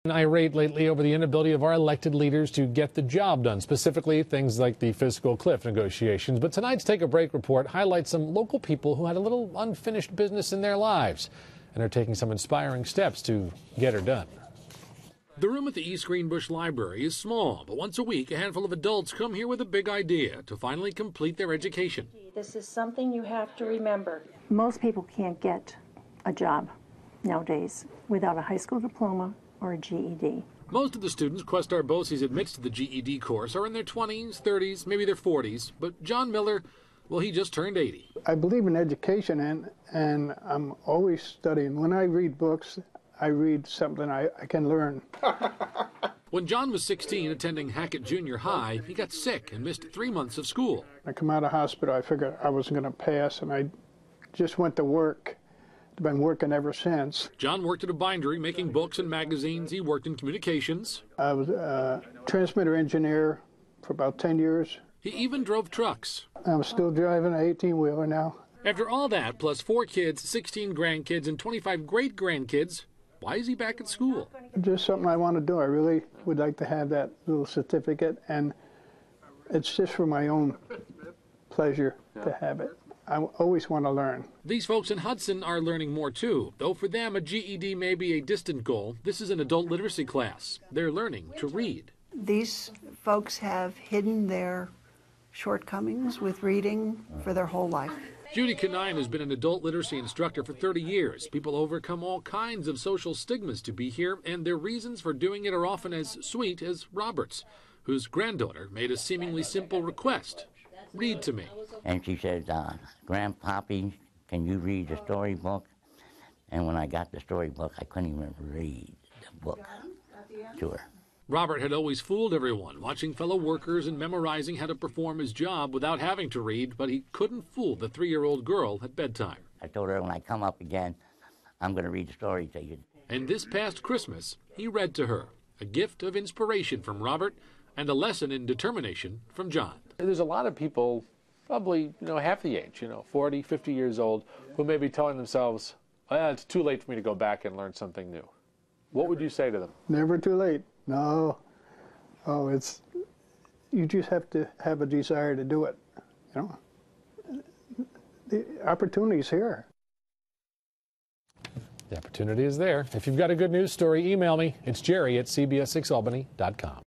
Irate lately over the inability of our elected leaders to get the job done, specifically things like the fiscal cliff negotiations. But tonight's Take a Break report highlights some local people who had a little unfinished business in their lives and are taking some inspiring steps to get her done. The room at the East Greenbush Library is small, but once a week a handful of adults come here with a big idea to finally complete their education. This is something you have to remember. Most people can't get a job nowadays without a high school diploma or a GED. Most of the students Questar Bosse's admits to the GED course are in their 20s, 30s, maybe their 40s, but John Miller, well, he just turned 80. I believe in education, and I'm always studying. When I read books, I read something I can learn. When John was 16, attending Hackett Junior High, he got sick and missed 3 months of school. I come out of hospital, I figured I wasn't going to pass, and I just went to work. I've been working ever since. John worked at a bindery making books and magazines. He worked in communications. I was a transmitter engineer for about 10 years. He even drove trucks. I'm still driving an 18-wheeler now. After all that, plus 4 kids, 16 grandkids, and 25 great-grandkids, why is he back at school? Just something I want to do. I really would like to have that little certificate, and it's just for my own pleasure to have it. I always want to learn. These folks in Hudson are learning more too. Though for them a GED may be a distant goal, this is an adult literacy class. They're learning to read. These folks have hidden their shortcomings with reading for their whole life. Judy Canine has been an adult literacy instructor for 30 years. People overcome all kinds of social stigmas to be here, and their reasons for doing it are often as sweet as Robert's, whose granddaughter made a seemingly simple request. Read to me. And she said, Grandpappy, can you read the storybook? And when I got the storybook, I couldn't even read the book to her. Robert had always fooled everyone, watching fellow workers and memorizing how to perform his job without having to read, but he couldn't fool the 3-year-old girl at bedtime. I told her, when I come up again, I'm going to read the story to you. And this past Christmas, he read to her, a gift of inspiration from Robert and a lesson in determination from John. There's a lot of people, probably half the age, 40, 50 years old, who may be telling themselves, it's too late for me to go back and learn something new. What would you say to them? Never too late. No. Oh, you just have to have a desire to do it. The opportunity's here. The opportunity is there. If you've got a good news story, email me. It's Jerry at CBS6Albany.com.